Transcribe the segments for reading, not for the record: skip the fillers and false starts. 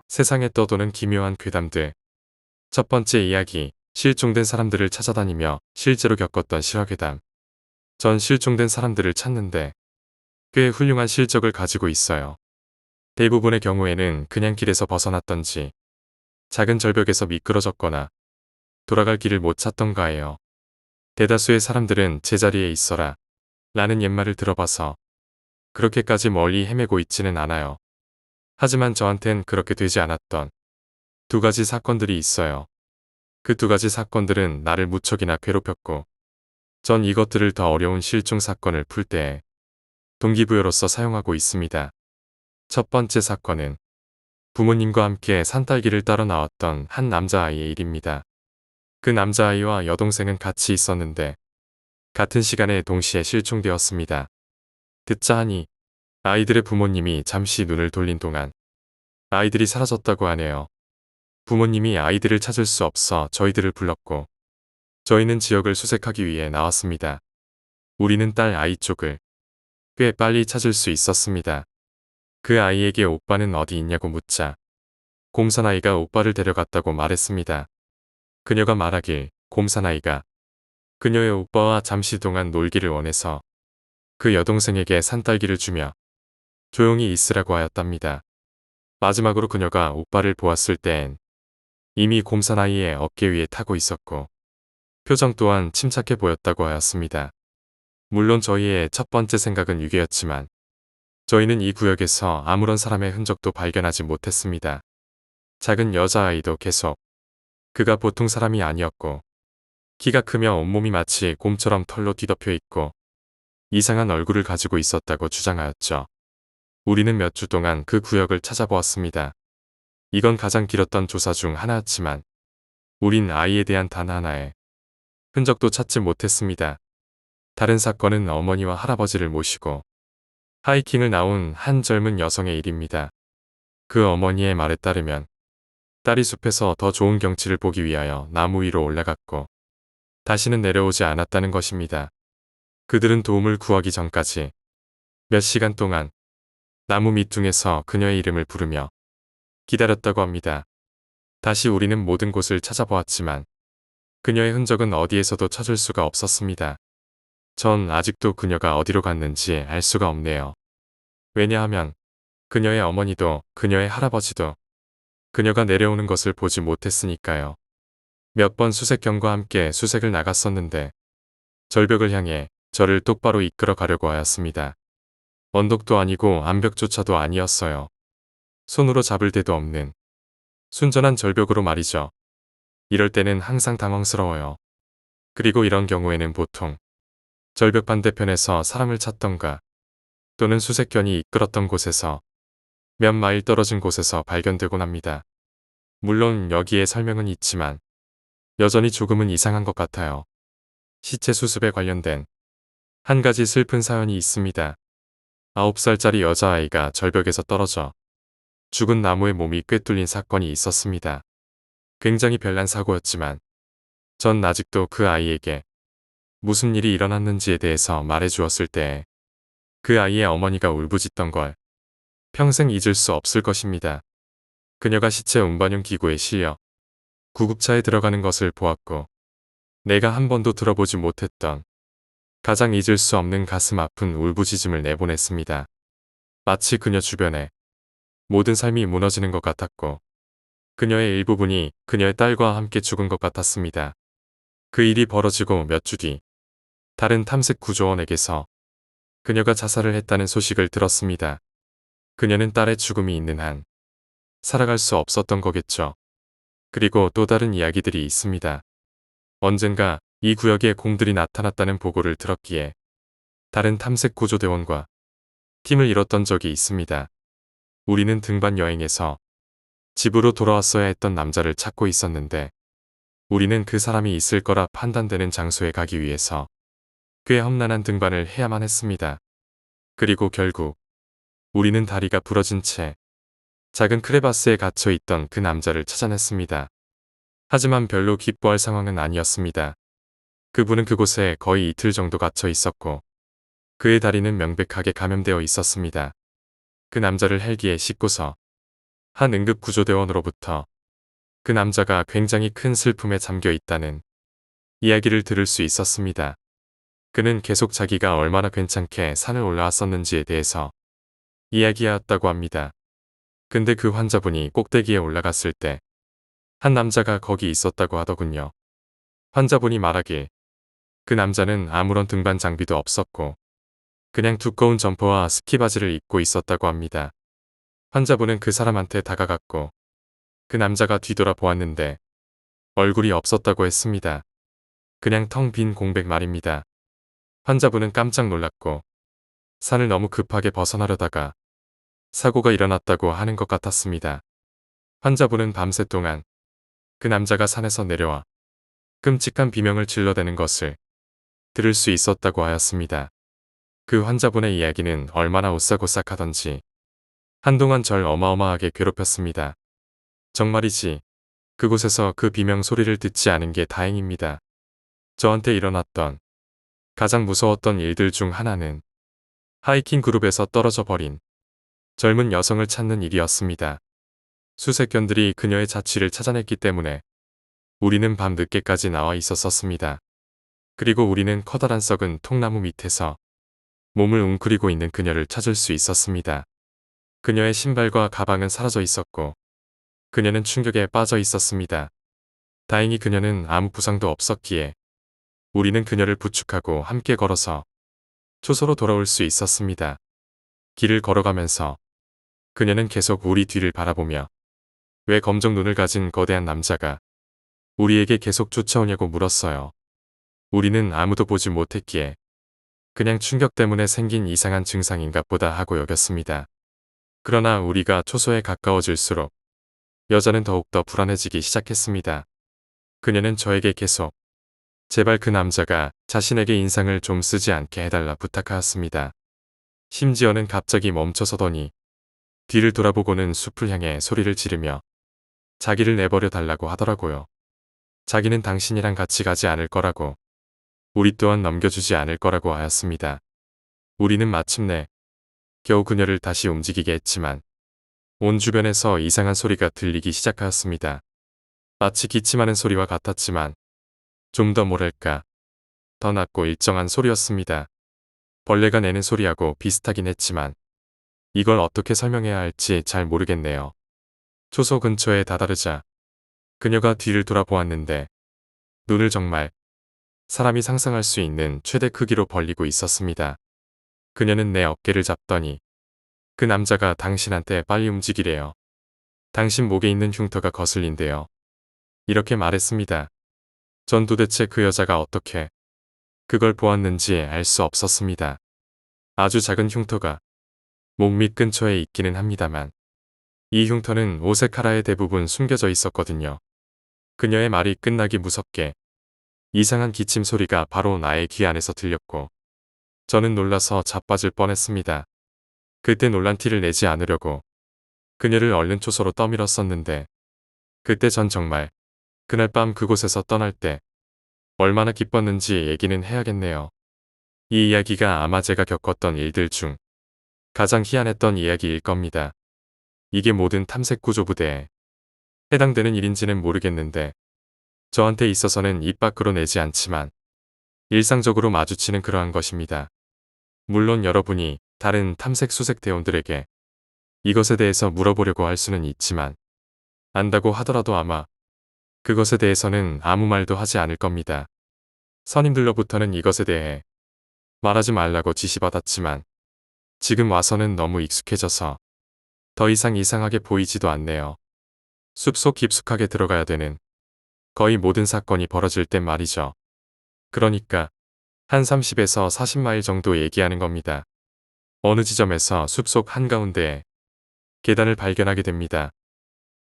세상에 떠도는 기묘한 괴담들. 첫 번째 이야기, 실종된 사람들을 찾아다니며 실제로 겪었던 실화괴담. 전 실종된 사람들을 찾는데 꽤 훌륭한 실적을 가지고 있어요. 대부분의 경우에는 그냥 길에서 벗어났던지 작은 절벽에서 미끄러졌거나 돌아갈 길을 못 찾던가 해요. 대다수의 사람들은 제자리에 있어라 라는 옛말을 들어봐서 그렇게까지 멀리 헤매고 있지는 않아요. 하지만 저한텐 그렇게 되지 않았던 두 가지 사건들이 있어요. 그 두 가지 사건들은 나를 무척이나 괴롭혔고 전 이것들을 더 어려운 실종 사건을 풀 때에 동기부여로서 사용하고 있습니다. 첫 번째 사건은 부모님과 함께 산딸기를 따러 나왔던 한 남자아이의 일입니다. 그 남자아이와 여동생은 같이 있었는데 같은 시간에 동시에 실종되었습니다. 듣자 하니 아이들의 부모님이 잠시 눈을 돌린 동안 아이들이 사라졌다고 하네요. 부모님이 아이들을 찾을 수 없어 저희들을 불렀고 저희는 지역을 수색하기 위해 나왔습니다. 우리는 딸 아이 쪽을 꽤 빨리 찾을 수 있었습니다. 그 아이에게 오빠는 어디 있냐고 묻자 곰사나이가 오빠를 데려갔다고 말했습니다. 그녀가 말하길 곰사나이가 그녀의 오빠와 잠시 동안 놀기를 원해서 그 여동생에게 산딸기를 주며 조용히 있으라고 하였답니다. 마지막으로 그녀가 오빠를 보았을 땐 이미 곰사나이의 어깨 위에 타고 있었고 표정 또한 침착해 보였다고 하였습니다. 물론 저희의 첫 번째 생각은 유괴였지만 저희는 이 구역에서 아무런 사람의 흔적도 발견하지 못했습니다. 작은 여자아이도 계속 그가 보통 사람이 아니었고 키가 크며 온몸이 마치 곰처럼 털로 뒤덮여 있고 이상한 얼굴을 가지고 있었다고 주장하였죠. 우리는 몇 주 동안 그 구역을 찾아보았습니다. 이건 가장 길었던 조사 중 하나였지만 우린 아이에 대한 단 하나의 흔적도 찾지 못했습니다. 다른 사건은 어머니와 할아버지를 모시고 하이킹을 나온 한 젊은 여성의 일입니다. 그 어머니의 말에 따르면 딸이 숲에서 더 좋은 경치를 보기 위하여 나무 위로 올라갔고 다시는 내려오지 않았다는 것입니다. 그들은 도움을 구하기 전까지 몇 시간 동안 나무 밑둥에서 그녀의 이름을 부르며 기다렸다고 합니다. 다시 우리는 모든 곳을 찾아보았지만 그녀의 흔적은 어디에서도 찾을 수가 없었습니다. 전 아직도 그녀가 어디로 갔는지 알 수가 없네요. 왜냐하면 그녀의 어머니도 그녀의 할아버지도 그녀가 내려오는 것을 보지 못했으니까요. 몇 번 수색견과 함께 수색을 나갔었는데 절벽을 향해 저를 똑바로 이끌어 가려고 하였습니다. 언덕도 아니고 암벽조차도 아니었어요. 손으로 잡을 데도 없는 순전한 절벽으로 말이죠. 이럴 때는 항상 당황스러워요. 그리고 이런 경우에는 보통 절벽 반대편에서 사람을 찾던가 또는 수색견이 이끌었던 곳에서 몇 마일 떨어진 곳에서 발견되곤 합니다. 물론 여기에 설명은 있지만 여전히 조금은 이상한 것 같아요. 시체 수습에 관련된 한 가지 슬픈 사연이 있습니다. 9살짜리 여자아이가 절벽에서 떨어져 죽은 나무에 몸이 꿰뚫린 사건이 있었습니다. 굉장히 별난 사고였지만 전 아직도 그 아이에게 무슨 일이 일어났는지에 대해서 말해주었을 때 그 아이의 어머니가 울부짖던 걸 평생 잊을 수 없을 것입니다. 그녀가 시체 운반용 기구에 실려 구급차에 들어가는 것을 보았고 내가 한 번도 들어보지 못했던 가장 잊을 수 없는 가슴 아픈 울부짖음을 내보냈습니다. 마치 그녀 주변에 모든 삶이 무너지는 것 같았고 그녀의 일부분이 그녀의 딸과 함께 죽은 것 같았습니다. 그 일이 벌어지고 몇 주 뒤 다른 탐색 구조원에게서 그녀가 자살을 했다는 소식을 들었습니다. 그녀는 딸의 죽음이 있는 한 살아갈 수 없었던 거겠죠. 그리고 또 다른 이야기들이 있습니다. 언젠가 이 구역에 곰들이 나타났다는 보고를 들었기에 다른 탐색 구조대원과 팀을 이뤘던 적이 있습니다. 우리는 등반 여행에서 집으로 돌아왔어야 했던 남자를 찾고 있었는데 우리는 그 사람이 있을 거라 판단되는 장소에 가기 위해서 꽤 험난한 등반을 해야만 했습니다. 그리고 결국 우리는 다리가 부러진 채 작은 크레바스에 갇혀 있던 그 남자를 찾아냈습니다. 하지만 별로 기뻐할 상황은 아니었습니다. 그분은 그곳에 거의 이틀 정도 갇혀 있었고 그의 다리는 명백하게 감염되어 있었습니다. 그 남자를 헬기에 싣고서 한 응급구조대원으로부터 그 남자가 굉장히 큰 슬픔에 잠겨 있다는 이야기를 들을 수 있었습니다. 그는 계속 자기가 얼마나 괜찮게 산을 올라왔었는지에 대해서 이야기하였다고 합니다. 근데 그 환자분이 꼭대기에 올라갔을 때 한 남자가 거기 있었다고 하더군요. 환자분이 말하길 그 남자는 아무런 등반 장비도 없었고 그냥 두꺼운 점퍼와 스키 바지를 입고 있었다고 합니다. 환자분은 그 사람한테 다가갔고 그 남자가 뒤돌아 보았는데 얼굴이 없었다고 했습니다. 그냥 텅 빈 공백 말입니다. 환자분은 깜짝 놀랐고 산을 너무 급하게 벗어나려다가 사고가 일어났다고 하는 것 같았습니다. 환자분은 밤새 동안 그 남자가 산에서 내려와 끔찍한 비명을 질러대는 것을 들을 수 있었다고 하였습니다. 그 환자분의 이야기는 얼마나 오싹오싹하던지 한동안 절 어마어마하게 괴롭혔습니다. 정말이지 그곳에서 그 비명 소리를 듣지 않은 게 다행입니다. 저한테 일어났던 가장 무서웠던 일들 중 하나는 하이킹 그룹에서 떨어져 버린 젊은 여성을 찾는 일이었습니다. 수색견들이 그녀의 자취를 찾아냈기 때문에 우리는 밤 늦게까지 나와 있었습니다. 그리고 우리는 커다란 썩은 통나무 밑에서 몸을 웅크리고 있는 그녀를 찾을 수 있었습니다. 그녀의 신발과 가방은 사라져 있었고 그녀는 충격에 빠져 있었습니다. 다행히 그녀는 아무 부상도 없었기에 우리는 그녀를 부축하고 함께 걸어서 초소로 돌아올 수 있었습니다. 길을 걸어가면서 그녀는 계속 우리 뒤를 바라보며 왜 검정 눈을 가진 거대한 남자가 우리에게 계속 쫓아오냐고 물었어요. 우리는 아무도 보지 못했기에 그냥 충격 때문에 생긴 이상한 증상인가 보다 하고 여겼습니다. 그러나 우리가 초소에 가까워질수록 여자는 더욱더 불안해지기 시작했습니다. 그녀는 저에게 계속 제발 그 남자가 자신에게 인상을 좀 쓰지 않게 해달라 부탁하였습니다. 심지어는 갑자기 멈춰서더니 뒤를 돌아보고는 숲을 향해 소리를 지르며 자기를 내버려 달라고 하더라고요. 자기는 당신이랑 같이 가지 않을 거라고, 우리 또한 넘겨주지 않을 거라고 하였습니다. 우리는 마침내 겨우 그녀를 다시 움직이게 했지만 온 주변에서 이상한 소리가 들리기 시작하였습니다. 마치 기침하는 소리와 같았지만 좀 더 뭐랄까 더 낮고 일정한 소리였습니다. 벌레가 내는 소리하고 비슷하긴 했지만 이걸 어떻게 설명해야 할지 잘 모르겠네요. 초소 근처에 다다르자 그녀가 뒤를 돌아보았는데 눈을 정말 사람이 상상할 수 있는 최대 크기로 벌리고 있었습니다. 그녀는 내 어깨를 잡더니 그 남자가 당신한테 빨리 움직이래요. 당신 목에 있는 흉터가 거슬린대요. 이렇게 말했습니다. 전 도대체 그 여자가 어떻게 그걸 보았는지 알 수 없었습니다. 아주 작은 흉터가 목 밑 근처에 있기는 합니다만 이 흉터는 옷의 카라에 대부분 숨겨져 있었거든요. 그녀의 말이 끝나기 무섭게 이상한 기침 소리가 바로 나의 귀 안에서 들렸고 저는 놀라서 자빠질 뻔했습니다. 그때 놀란 티를 내지 않으려고 그녀를 얼른 초소로 떠밀었었는데 그때 전 정말 그날 밤 그곳에서 떠날 때 얼마나 기뻤는지 얘기는 해야겠네요. 이 이야기가 아마 제가 겪었던 일들 중 가장 희한했던 이야기일 겁니다. 이게 모든 탐색구조부대에 해당되는 일인지는 모르겠는데 저한테 있어서는 입 밖으로 내지 않지만 일상적으로 마주치는 그러한 것입니다. 물론 여러분이 다른 탐색 수색 대원들에게 이것에 대해서 물어보려고 할 수는 있지만 안다고 하더라도 아마 그것에 대해서는 아무 말도 하지 않을 겁니다. 선임들로부터는 이것에 대해 말하지 말라고 지시받았지만 지금 와서는 너무 익숙해져서 더 이상 이상하게 보이지도 않네요. 숲속 깊숙하게 들어가야 되는 거의 모든 사건이 벌어질 땐 말이죠. 그러니까 한 30에서 40마일 정도 얘기하는 겁니다. 어느 지점에서 숲속 한가운데에 계단을 발견하게 됩니다.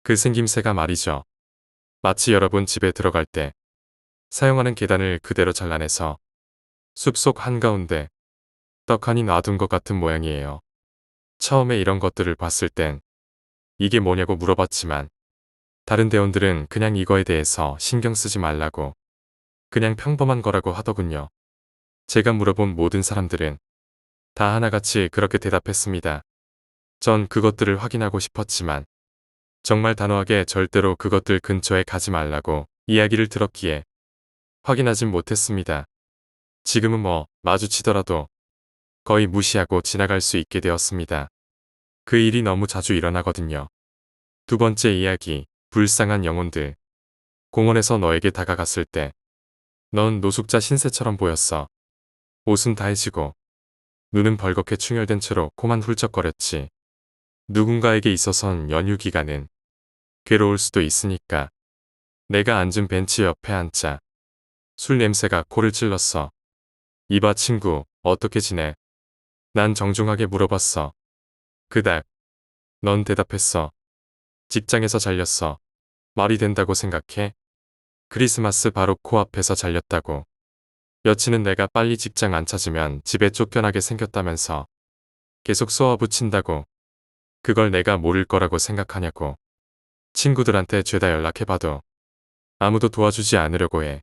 그 생김새가 말이죠. 마치 여러분 집에 들어갈 때 사용하는 계단을 그대로 잘라내서 숲속 한가운데 떡하니 놔둔 것 같은 모양이에요. 처음에 이런 것들을 봤을 땐 이게 뭐냐고 물어봤지만 다른 대원들은 그냥 이거에 대해서 신경 쓰지 말라고 그냥 평범한 거라고 하더군요. 제가 물어본 모든 사람들은 다 하나같이 그렇게 대답했습니다. 전 그것들을 확인하고 싶었지만 정말 단호하게 절대로 그것들 근처에 가지 말라고 이야기를 들었기에 확인하진 못했습니다. 지금은 뭐 마주치더라도 거의 무시하고 지나갈 수 있게 되었습니다. 그 일이 너무 자주 일어나거든요. 두 번째 이야기, 불쌍한 영혼들. 공원에서 너에게 다가갔을 때 넌 노숙자 신세처럼 보였어. 옷은 다해지고 눈은 벌겋게 충혈된 채로 코만 훌쩍거렸지. 누군가에게 있어선 연휴 기간은 괴로울 수도 있으니까. 내가 앉은 벤치 옆에 앉자 술 냄새가 코를 찔렀어. 이봐 친구, 어떻게 지내? 난 정중하게 물어봤어. 그닥. 넌 대답했어. 직장에서 잘렸어. 말이 된다고 생각해? 크리스마스 바로 코앞에서 잘렸다고. 여친은 내가 빨리 직장 안 찾으면 집에 쫓겨나게 생겼다면서 계속 쏘아붙인다고. 그걸 내가 모를 거라고 생각하냐고. 친구들한테 죄다 연락해봐도 아무도 도와주지 않으려고 해.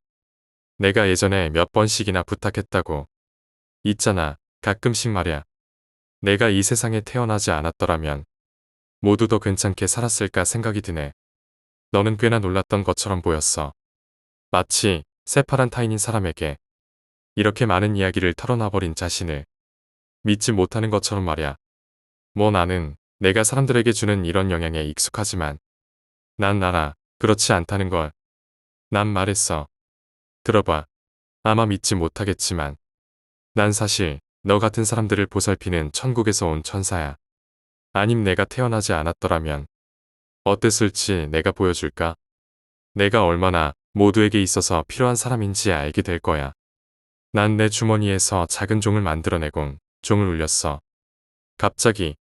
내가 예전에 몇 번씩이나 부탁했다고. 있잖아, 가끔씩 말야. 내가 이 세상에 태어나지 않았더라면 모두 더 괜찮게 살았을까 생각이 드네. 너는 꽤나 놀랐던 것처럼 보였어. 마치 새파란 타인인 사람에게 이렇게 많은 이야기를 털어놔버린 자신을 믿지 못하는 것처럼 말야. 뭐 나는 내가 사람들에게 주는 이런 영향에 익숙하지만 난 알아. 그렇지 않다는 걸. 난 말했어. 들어봐. 아마 믿지 못하겠지만 난 사실 너 같은 사람들을 보살피는 천국에서 온 천사야. 아님 내가 태어나지 않았더라면 어땠을지 내가 보여줄까? 내가 얼마나 모두에게 있어서 필요한 사람인지 알게 될 거야. 난 내 주머니에서 작은 종을 만들어내곤 종을 울렸어. 갑자기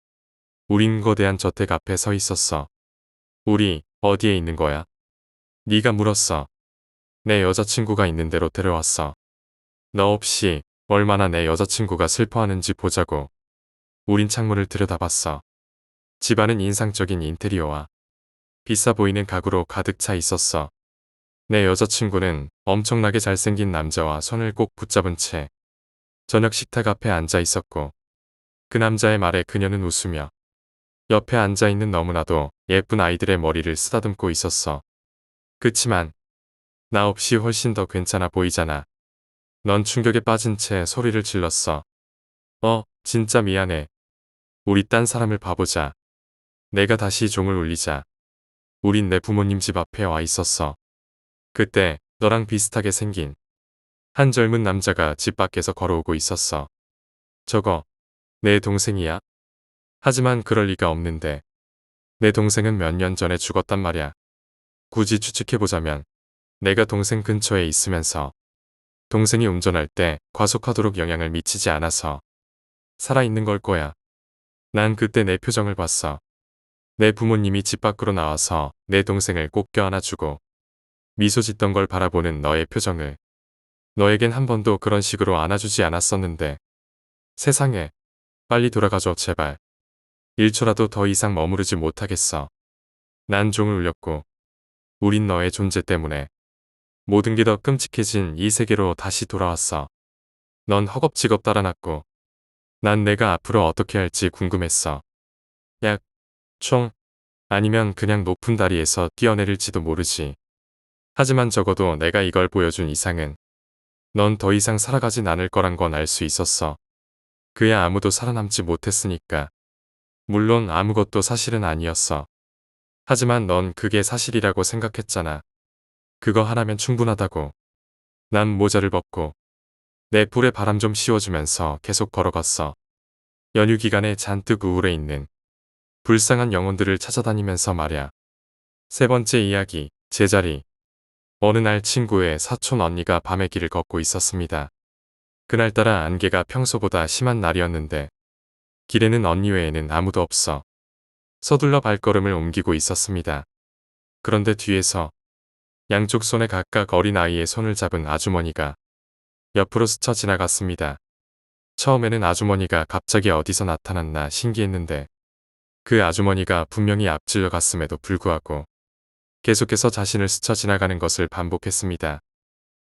우린 거대한 저택 앞에 서 있었어. 우리 어디에 있는 거야? 네가 물었어. 내 여자친구가 있는 데로 데려왔어. 너 없이 얼마나 내 여자친구가 슬퍼하는지 보자고. 우린 창문을 들여다봤어. 집안은 인상적인 인테리어와 비싸 보이는 가구로 가득 차 있었어. 내 여자친구는 엄청나게 잘생긴 남자와 손을 꼭 붙잡은 채 저녁 식탁 앞에 앉아 있었고 그 남자의 말에 그녀는 웃으며 옆에 앉아있는 너무나도 예쁜 아이들의 머리를 쓰다듬고 있었어. 그치만 나 없이 훨씬 더 괜찮아 보이잖아. 넌 충격에 빠진 채 소리를 질렀어. 진짜 미안해. 우리 딴 사람을 봐보자. 내가 다시 종을 울리자. 우린 내 부모님 집 앞에 와 있었어. 그때 너랑 비슷하게 생긴 한 젊은 남자가 집 밖에서 걸어오고 있었어. 저거 내 동생이야? 하지만 그럴 리가 없는데. 내 동생은 몇 년 전에 죽었단 말야. 굳이 추측해보자면 내가 동생 근처에 있으면서 동생이 운전할 때 과속하도록 영향을 미치지 않아서 살아있는 걸 거야. 난 그때 내 표정을 봤어. 내 부모님이 집 밖으로 나와서 내 동생을 꼭 껴안아주고 미소 짓던 걸 바라보는 너의 표정을. 너에겐 한 번도 그런 식으로 안아주지 않았었는데. 세상에, 빨리 돌아가줘 제발. 1초라도 더 이상 머무르지 못하겠어. 난 종을 울렸고 우린 너의 존재 때문에 모든 게 더 끔찍해진 이 세계로 다시 돌아왔어. 넌 허겁지겁 따라놨고 난 내가 앞으로 어떻게 할지 궁금했어. 약, 총, 아니면 그냥 높은 다리에서 뛰어내릴지도 모르지. 하지만 적어도 내가 이걸 보여준 이상은 넌 더 이상 살아가진 않을 거란 건 알 수 있었어. 그야 아무도 살아남지 못했으니까. 물론 아무것도 사실은 아니었어. 하지만 넌 그게 사실이라고 생각했잖아. 그거 하나면 충분하다고. 난 모자를 벗고 내 뿔에 바람 좀 씌워주면서 계속 걸어갔어. 연휴 기간에 잔뜩 우울해 있는 불쌍한 영혼들을 찾아다니면서 말야. 세 번째 이야기, 제자리. 어느 날 친구의 사촌 언니가 밤에 길을 걷고 있었습니다. 그날따라 안개가 평소보다 심한 날이었는데 길에는 언니 외에는 아무도 없어. 서둘러 발걸음을 옮기고 있었습니다. 그런데 뒤에서 양쪽 손에 각각 어린아이의 손을 잡은 아주머니가 옆으로 스쳐 지나갔습니다. 처음에는 아주머니가 갑자기 어디서 나타났나 신기했는데 그 아주머니가 분명히 앞질러 갔음에도 불구하고 계속해서 자신을 스쳐 지나가는 것을 반복했습니다.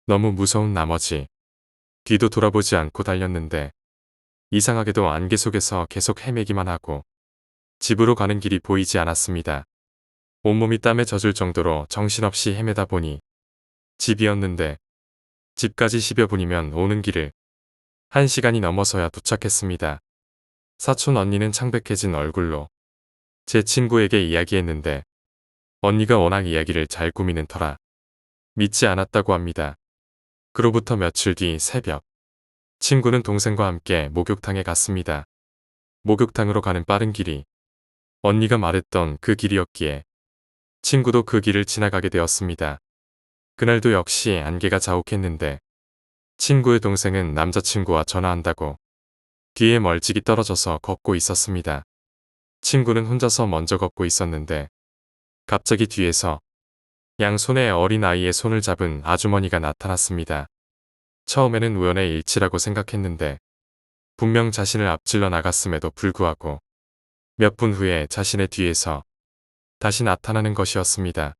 너무 무서운 나머지 뒤도 돌아보지 않고 달렸는데 이상하게도 안개 속에서 계속 헤매기만 하고 집으로 가는 길이 보이지 않았습니다. 온몸이 땀에 젖을 정도로 정신없이 헤매다 보니 집이었는데 집까지 10여 분이면 오는 길을 1시간이 넘어서야 도착했습니다. 사촌 언니는 창백해진 얼굴로 제 친구에게 이야기했는데 언니가 워낙 이야기를 잘 꾸미는 터라 믿지 않았다고 합니다. 그로부터 며칠 뒤 새벽 친구는 동생과 함께 목욕탕에 갔습니다. 목욕탕으로 가는 빠른 길이 언니가 말했던 그 길이었기에 친구도 그 길을 지나가게 되었습니다. 그날도 역시 안개가 자욱했는데 친구의 동생은 남자친구와 전화한다고 뒤에 멀찍이 떨어져서 걷고 있었습니다. 친구는 혼자서 먼저 걷고 있었는데 갑자기 뒤에서 양손에 어린아이의 손을 잡은 아주머니가 나타났습니다. 처음에는 우연의 일치라고 생각했는데 분명 자신을 앞질러 나갔음에도 불구하고 몇 분 후에 자신의 뒤에서 다시 나타나는 것이었습니다.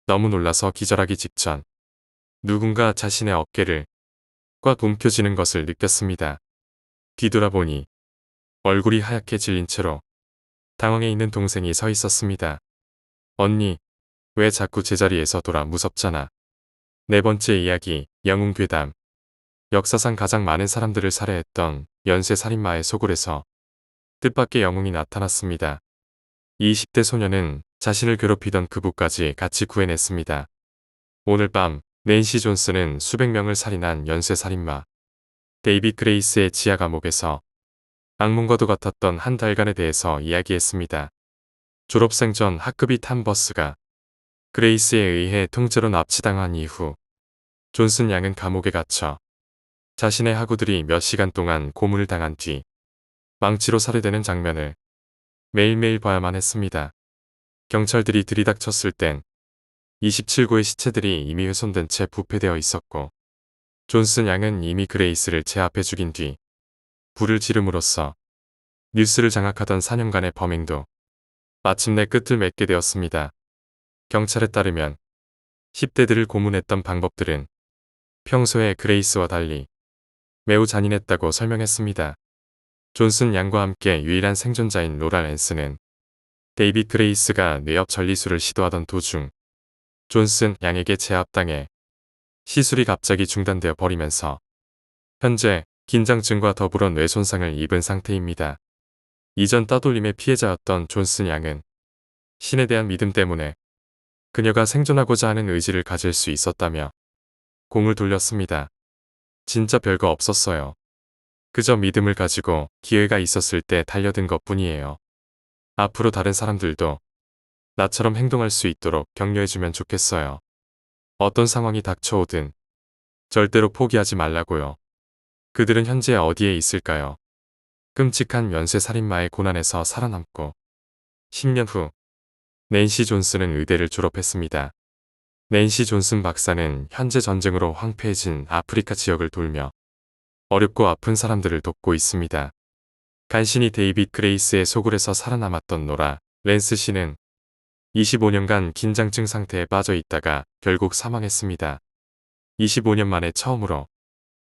너무 놀라서 기절하기 직전 누군가 자신의 어깨를 꽉 움켜쥐는 것을 느꼈습니다. 뒤돌아보니 얼굴이 하얗게 질린 채로 당황해 있는 동생이 서 있었습니다. 언니, 왜 자꾸 제자리에서 돌아 무섭잖아. 네 번째 이야기, 영웅괴담. 역사상 가장 많은 사람들을 살해했던 연쇄살인마의 소굴에서 뜻밖의 영웅이 나타났습니다. 20대 소녀는 자신을 괴롭히던 그부까지 같이 구해냈습니다. 오늘 밤 낸시 존슨은 수백 명을 살인한 연쇄살인마 데이빗 그레이스의 지하 감옥에서 악몽과도 같았던 한 달간에 대해서 이야기했습니다. 졸업생 전 학급이 탄 버스가 그레이스에 의해 통째로 납치당한 이후 존슨 양은 감옥에 갇혀 자신의 학우들이 몇 시간 동안 고문을 당한 뒤 망치로 살해되는 장면을 매일매일 봐야만 했습니다. 경찰들이 들이닥쳤을 땐 27구의 시체들이 이미 훼손된 채 부패되어 있었고 존슨 양은 이미 그레이스를 제압해 죽인 뒤 불을 지름으로써 뉴스를 장악하던 4년간의 범행도 마침내 끝을 맺게 되었습니다. 경찰에 따르면 10대들을 고문했던 방법들은 평소에 그레이스와 달리 매우 잔인했다고 설명했습니다. 존슨 양과 함께 유일한 생존자인 로라 랜스는 데이빗 그레이스가 뇌엽 전리술을 시도하던 도중 존슨 양에게 제압당해 시술이 갑자기 중단되어 버리면서 현재 긴장증과 더불어 뇌 손상을 입은 상태입니다. 이전 따돌림의 피해자였던 존슨 양은 신에 대한 믿음 때문에 그녀가 생존하고자 하는 의지를 가질 수 있었다며 공을 돌렸습니다. 진짜 별거 없었어요. 그저 믿음을 가지고 기회가 있었을 때 달려든 것뿐이에요. 앞으로 다른 사람들도 나처럼 행동할 수 있도록 격려해주면 좋겠어요. 어떤 상황이 닥쳐오든 절대로 포기하지 말라고요. 그들은 현재 어디에 있을까요? 끔찍한 연쇄살인마의 고난에서 살아남고 10년 후 낸시 존슨은 의대를 졸업했습니다. 낸시 존슨 박사는 현재 전쟁으로 황폐해진 아프리카 지역을 돌며 어렵고 아픈 사람들을 돕고 있습니다. 간신히 데이빗 그레이스의 소굴에서 살아남았던 노라 랜스 씨는 25년간 긴장증 상태에 빠져 있다가 결국 사망했습니다. 25년 만에 처음으로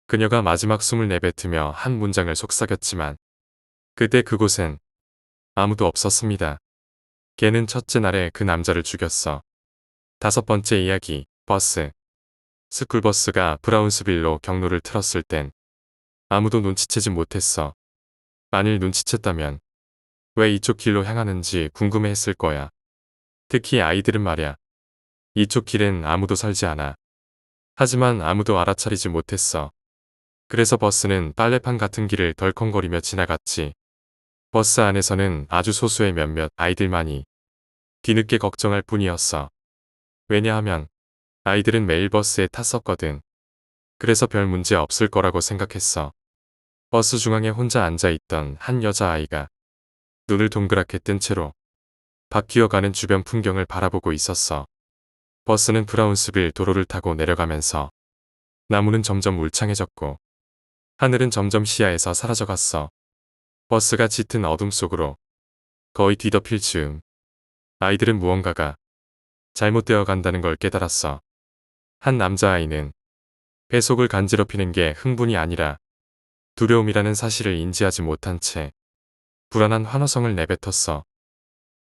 그녀가 마지막 숨을 내뱉으며 한 문장을 속삭였지만 그때 그곳엔 아무도 없었습니다. 걔는 첫째 날에 그 남자를 죽였어. 다섯 번째 이야기, 버스. 스쿨버스가 브라운스빌로 경로를 틀었을 땐 아무도 눈치채지 못했어. 만일 눈치챘다면 왜 이쪽 길로 향하는지 궁금해했을 거야. 특히 아이들은 말야. 이쪽 길엔 아무도 살지 않아. 하지만 아무도 알아차리지 못했어. 그래서 버스는 빨래판 같은 길을 덜컹거리며 지나갔지. 버스 안에서는 아주 소수의 몇몇 아이들만이 뒤늦게 걱정할 뿐이었어. 왜냐하면 아이들은 매일 버스에 탔었거든. 그래서 별 문제 없을 거라고 생각했어. 버스 중앙에 혼자 앉아있던 한 여자아이가 눈을 동그랗게 뜬 채로 바뀌어가는 주변 풍경을 바라보고 있었어. 버스는 브라운스빌 도로를 타고 내려가면서 나무는 점점 울창해졌고 하늘은 점점 시야에서 사라져갔어. 버스가 짙은 어둠 속으로 거의 뒤덮일 즈음 아이들은 무언가가 잘못되어 간다는 걸 깨달았어. 한 남자아이는 배속을 간지럽히는 게 흥분이 아니라 두려움이라는 사실을 인지하지 못한 채 불안한 환호성을 내뱉었어.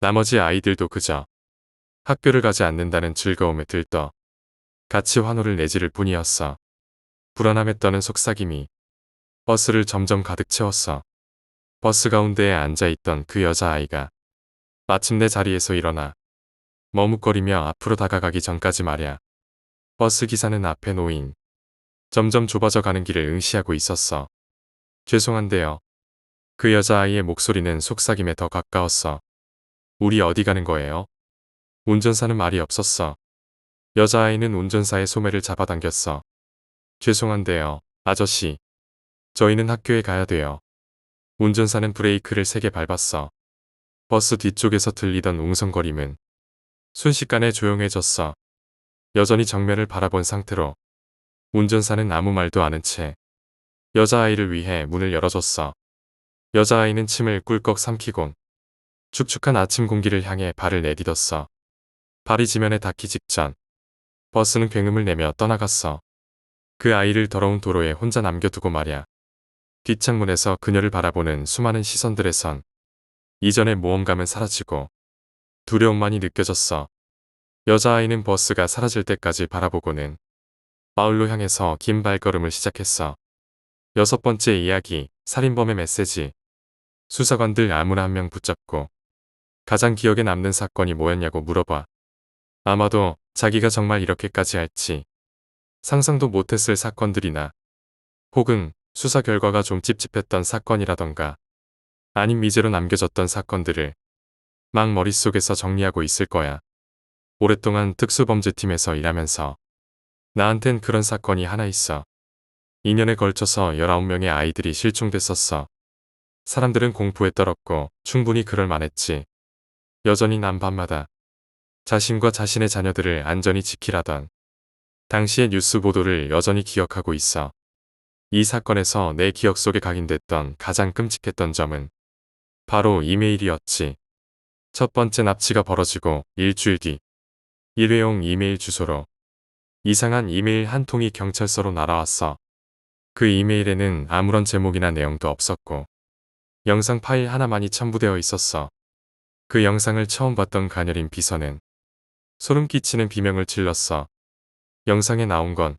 나머지 아이들도 그저 학교를 가지 않는다는 즐거움에 들떠 같이 환호를 내지를 뿐이었어. 불안함에 떠는 속삭임이 버스를 점점 가득 채웠어. 버스 가운데에 앉아있던 그 여자아이가 마침내 자리에서 일어나 머뭇거리며 앞으로 다가가기 전까지 말야. 버스 기사는 앞에 놓인 점점 좁아져 가는 길을 응시하고 있었어. 죄송한데요. 그 여자아이의 목소리는 속삭임에 더 가까웠어. 우리 어디 가는 거예요? 운전사는 말이 없었어. 여자아이는 운전사의 소매를 잡아당겼어. 죄송한데요, 아저씨. 저희는 학교에 가야 돼요. 운전사는 브레이크를 세게 밟았어. 버스 뒤쪽에서 들리던 웅성거림은 순식간에 조용해졌어. 여전히 정면을 바라본 상태로 운전사는 아무 말도 않은 채 여자아이를 위해 문을 열어줬어. 여자아이는 침을 꿀꺽 삼키곤 축축한 아침 공기를 향해 발을 내디뎠어. 발이 지면에 닿기 직전 버스는 굉음을 내며 떠나갔어. 그 아이를 더러운 도로에 혼자 남겨두고 말야. 뒷창문에서 그녀를 바라보는 수많은 시선들에선 이전의 모험감은 사라지고 두려움만이 느껴졌어. 여자아이는 버스가 사라질 때까지 바라보고는 마을로 향해서 긴 발걸음을 시작했어. 6번째 이야기, 살인범의 메시지. 수사관들 아무나 한 명 붙잡고 가장 기억에 남는 사건이 뭐였냐고 물어봐. 아마도 자기가 정말 이렇게까지 할지 상상도 못했을 사건들이나 혹은 수사 결과가 좀 찝찝했던 사건이라던가 아님 미제로 남겨졌던 사건들을 막 머릿속에서 정리하고 있을 거야. 오랫동안 특수범죄팀에서 일하면서 나한텐 그런 사건이 하나 있어. 2년에 걸쳐서 19명의 아이들이 실종됐었어. 사람들은 공포에 떨었고 충분히 그럴 만했지. 여전히 난 밤마다 자신과 자신의 자녀들을 안전히 지키라던 당시의 뉴스 보도를 여전히 기억하고 있어. 이 사건에서 내 기억 속에 각인됐던 가장 끔찍했던 점은 바로 이메일이었지. 첫 번째 납치가 벌어지고 일주일 뒤 일회용 이메일 주소로 이상한 이메일 한 통이 경찰서로 날아왔어. 그 이메일에는 아무런 제목이나 내용도 없었고 영상 파일 하나만이 첨부되어 있었어. 그 영상을 처음 봤던 가녀린 비서는 소름 끼치는 비명을 질렀어. 영상에 나온 건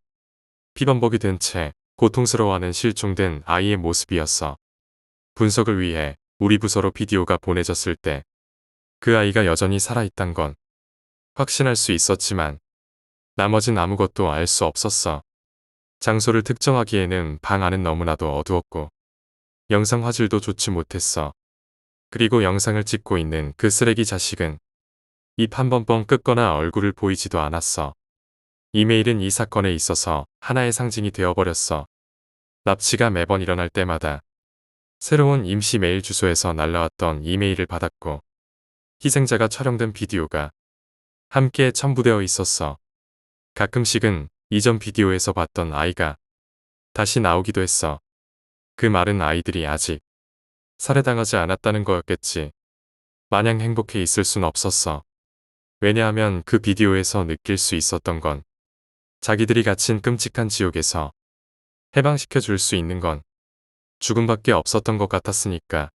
피범벅이 된 채 고통스러워하는 실종된 아이의 모습이었어. 분석을 위해 우리 부서로 비디오가 보내졌을 때 그 아이가 여전히 살아있단 건 확신할 수 있었지만 나머진 아무것도 알 수 없었어. 장소를 특정하기에는 방 안은 너무나도 어두웠고 영상 화질도 좋지 못했어. 그리고 영상을 찍고 있는 그 쓰레기 자식은 입 한 번 뻥 끄거나 얼굴을 보이지도 않았어. 이메일은 이 사건에 있어서 하나의 상징이 되어버렸어. 납치가 매번 일어날 때마다 새로운 임시 메일 주소에서 날라왔던 이메일을 받았고 희생자가 촬영된 비디오가 함께 첨부되어 있었어. 가끔씩은 이전 비디오에서 봤던 아이가 다시 나오기도 했어. 그 말은 아이들이 아직 살해당하지 않았다는 거였겠지. 마냥 행복해 있을 순 없었어. 왜냐하면 그 비디오에서 느낄 수 있었던 건 자기들이 갇힌 끔찍한 지옥에서 해방시켜 줄 수 있는 건 죽음밖에 없었던 것 같았으니까.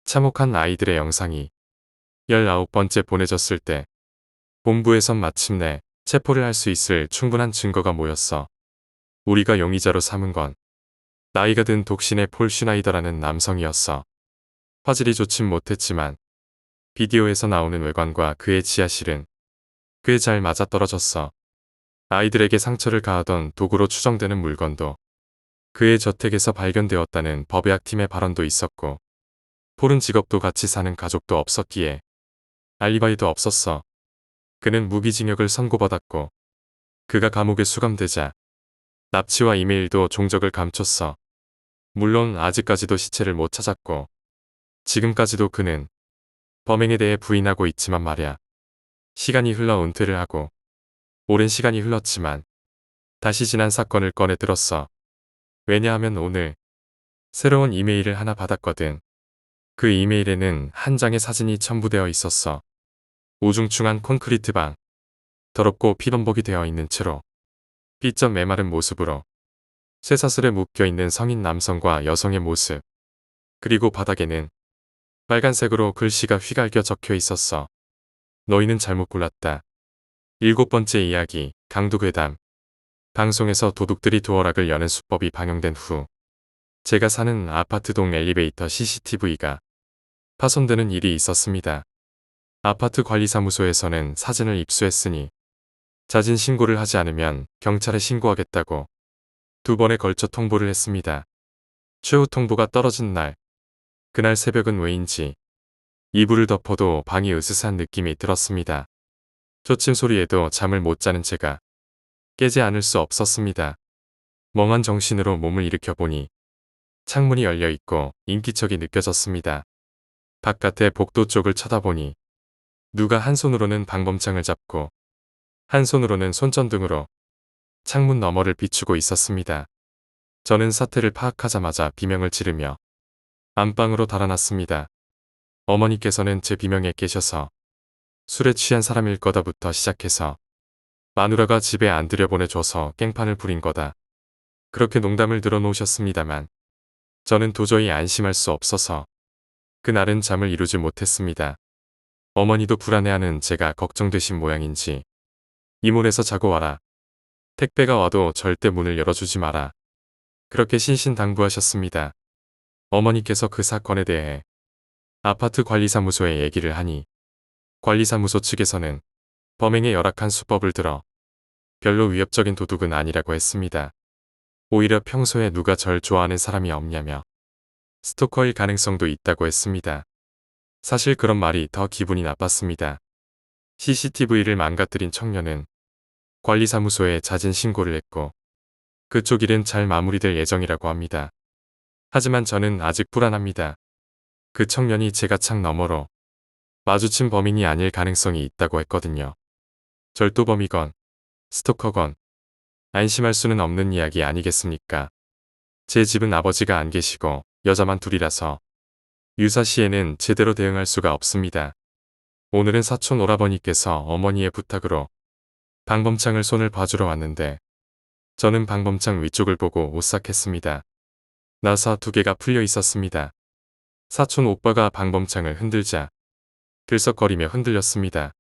참혹한 아이들의 영상이 19번째 보내졌을 때 본부에선 마침내 체포를 할 수 있을 충분한 증거가 모였어. 우리가 용의자로 삼은 건 나이가 든 독신의 폴 슈나이더라는 남성이었어. 화질이 좋진 못했지만 비디오에서 나오는 외관과 그의 지하실은 꽤 잘 맞아떨어졌어. 아이들에게 상처를 가하던 도구로 추정되는 물건도 그의 저택에서 발견되었다는 법의학팀의 발언도 있었고 폴은 직업도 같이 사는 가족도 없었기에 알리바이도 없었어. 그는 무기징역을 선고받았고 그가 감옥에 수감되자 납치와 이메일도 종적을 감췄어. 물론 아직까지도 시체를 못 찾았고 지금까지도 그는 범행에 대해 부인하고 있지만 말야. 시간이 흘러 은퇴를 하고 오랜 시간이 흘렀지만 다시 지난 사건을 꺼내 들었어. 왜냐하면 오늘 새로운 이메일을 하나 받았거든. 그 이메일에는 한 장의 사진이 첨부되어 있었어. 우중충한 콘크리트 방, 더럽고 피범벅이 되어 있는 채로 삐쩍 메마른 모습으로 쇠사슬에 묶여있는 성인 남성과 여성의 모습, 그리고 바닥에는 빨간색으로 글씨가 휘갈겨 적혀 있었어. 너희는 잘못 골랐다. 7번째 이야기, 강도괴담. 방송에서 도둑들이 도어락을 여는 수법이 방영된 후 제가 사는 아파트동 엘리베이터 CCTV가 파손되는 일이 있었습니다. 아파트 관리사무소에서는 사진을 입수했으니 자진 신고를 하지 않으면 경찰에 신고하겠다고 2번에 걸쳐 통보를 했습니다. 최후 통보가 떨어진 날, 그날 새벽은 왜인지 이불을 덮어도 방이 으스스한 느낌이 들었습니다. 초침 소리에도 잠을 못 자는 제가 깨지 않을 수 없었습니다. 멍한 정신으로 몸을 일으켜 보니 창문이 열려 있고 인기척이 느껴졌습니다. 바깥의 복도 쪽을 쳐다보니 누가 한 손으로는 방범창을 잡고 한 손으로는 손전등으로 창문 너머를 비추고 있었습니다. 저는 사태를 파악하자마자 비명을 지르며 안방으로 달아났습니다. 어머니께서는 제 비명에 깨셔서 술에 취한 사람일 거다부터 시작해서 마누라가 집에 안 들여보내줘서 깽판을 부린 거다. 그렇게 농담을 들어놓으셨습니다만 저는 도저히 안심할 수 없어서 그날은 잠을 이루지 못했습니다. 어머니도 불안해하는 제가 걱정되신 모양인지 이문에서 자고 와라. 택배가 와도 절대 문을 열어주지 마라. 그렇게 신신당부하셨습니다. 어머니께서 그 사건에 대해 아파트 관리사무소에 얘기를 하니 관리사무소 측에서는 범행에 열악한 수법을 들어 별로 위협적인 도둑은 아니라고 했습니다. 오히려 평소에 누가 절 좋아하는 사람이 없냐며 스토커일 가능성도 있다고 했습니다. 사실 그런 말이 더 기분이 나빴습니다. CCTV를 망가뜨린 청년은 관리사무소에 자진 신고를 했고 그쪽 일은 잘 마무리될 예정이라고 합니다. 하지만 저는 아직 불안합니다. 그 청년이 제가 창 너머로 마주친 범인이 아닐 가능성이 있다고 했거든요. 절도범이건 스토커건 안심할 수는 없는 이야기 아니겠습니까? 제 집은 아버지가 안 계시고 여자만 둘이라서 유사시에는 제대로 대응할 수가 없습니다. 오늘은 사촌 오라버니께서 어머니의 부탁으로 방범창을 손을 봐주러 왔는데 저는 방범창 위쪽을 보고 오싹했습니다. 나사 2개가 풀려 있었습니다. 사촌 오빠가 방범창을 흔들자 들썩거리며 흔들렸습니다.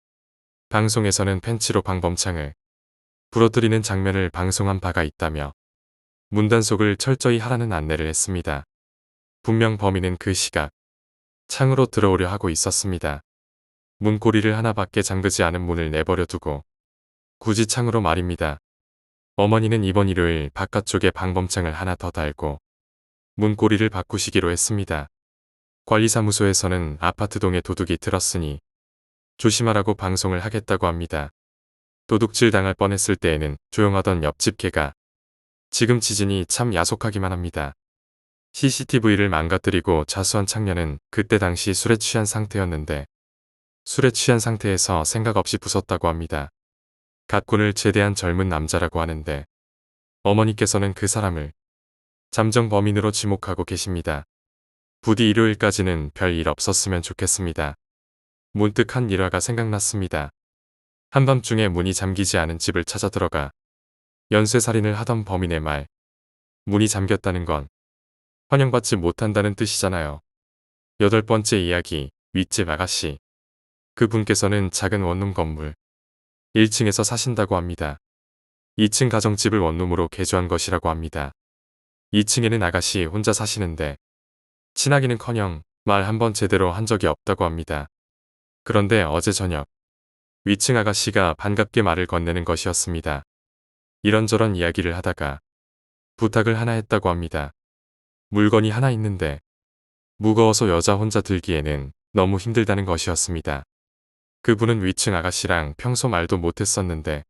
방송에서는 펜치로 방범창을 부러뜨리는 장면을 방송한 바가 있다며 문단속을 철저히 하라는 안내를 했습니다. 분명 범인은 그 시각 창으로 들어오려 하고 있었습니다. 문고리를 하나밖에 잠그지 않은 문을 내버려 두고 굳이 창으로 말입니다. 어머니는 이번 일요일 바깥쪽에 방범창을 하나 더 달고 문고리를 바꾸시기로 했습니다. 관리사무소에서는 아파트동에 도둑이 들었으니 조심하라고 방송을 하겠다고 합니다. 도둑질 당할 뻔했을 때에는 조용하던 옆집 개가 지금 지진이 참 야속하기만 합니다. CCTV를 망가뜨리고 자수한 청년은 그때 당시 술에 취한 상태였는데 술에 취한 상태에서 생각 없이 부쉈다고 합니다. 갓군을 제대한 젊은 남자라고 하는데 어머니께서는 그 사람을 잠정 범인으로 지목하고 계십니다. 부디 일요일까지는 별 일 없었으면 좋겠습니다. 문득 한 일화가 생각났습니다. 한밤중에 문이 잠기지 않은 집을 찾아 들어가 연쇄살인을 하던 범인의 말, 문이 잠겼다는 건 환영받지 못한다는 뜻이잖아요. 8번째 이야기, 윗집 아가씨. 그분께서는 작은 원룸 건물 1층에서 사신다고 합니다. 2층 가정집을 원룸으로 개조한 것이라고 합니다. 2층에는 아가씨 혼자 사시는데 친하기는커녕 말 한 번 제대로 한 적이 없다고 합니다. 그런데 어제 저녁 위층 아가씨가 반갑게 말을 건네는 것이었습니다. 이런저런 이야기를 하다가 부탁을 하나 했다고 합니다. 물건이 하나 있는데 무거워서 여자 혼자 들기에는 너무 힘들다는 것이었습니다. 그분은 위층 아가씨랑 평소 말도 못했었는데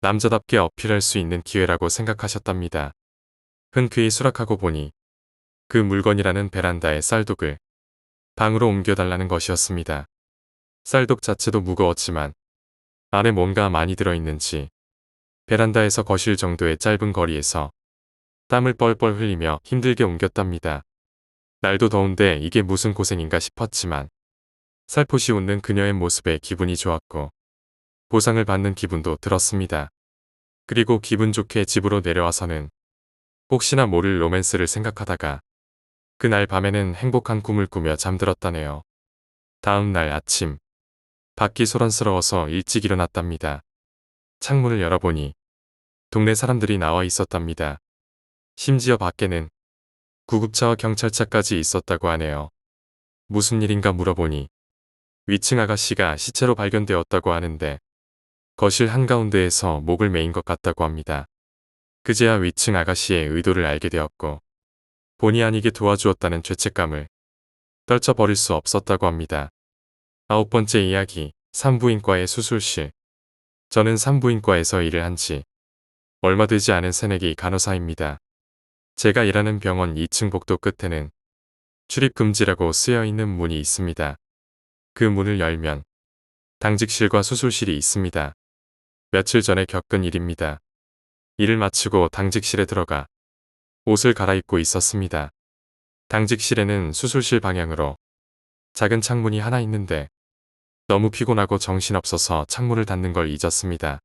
남자답게 어필할 수 있는 기회라고 생각하셨답니다. 흔쾌히 수락하고 보니 그 물건이라는 베란다의 쌀독을 방으로 옮겨달라는 것이었습니다. 쌀독 자체도 무거웠지만 안에 뭔가 많이 들어있는지 베란다에서 거실 정도의 짧은 거리에서 땀을 뻘뻘 흘리며 힘들게 옮겼답니다. 날도 더운데 이게 무슨 고생인가 싶었지만 살포시 웃는 그녀의 모습에 기분이 좋았고 보상을 받는 기분도 들었습니다. 그리고 기분 좋게 집으로 내려와서는 혹시나 모를 로맨스를 생각하다가 그날 밤에는 행복한 꿈을 꾸며 잠들었다네요. 다음 날 아침 밖이 소란스러워서 일찍 일어났답니다. 창문을 열어보니 동네 사람들이 나와 있었답니다. 심지어 밖에는 구급차와 경찰차까지 있었다고 하네요. 무슨 일인가 물어보니 위층 아가씨가 시체로 발견되었다고 하는데 거실 한가운데에서 목을 메인 것 같다고 합니다. 그제야 위층 아가씨의 의도를 알게 되었고 본의 아니게 도와주었다는 죄책감을 떨쳐버릴 수 없었다고 합니다. 9번째 이야기, 산부인과의 수술실. 저는 산부인과에서 일을 한 지 얼마 되지 않은 새내기 간호사입니다. 제가 일하는 병원 2층 복도 끝에는 출입금지라고 쓰여있는 문이 있습니다. 그 문을 열면 당직실과 수술실이 있습니다. 며칠 전에 겪은 일입니다. 일을 마치고 당직실에 들어가 옷을 갈아입고 있었습니다. 당직실에는 수술실 방향으로 작은 창문이 하나 있는데 너무 피곤하고 정신없어서 창문을 닫는 걸 잊었습니다.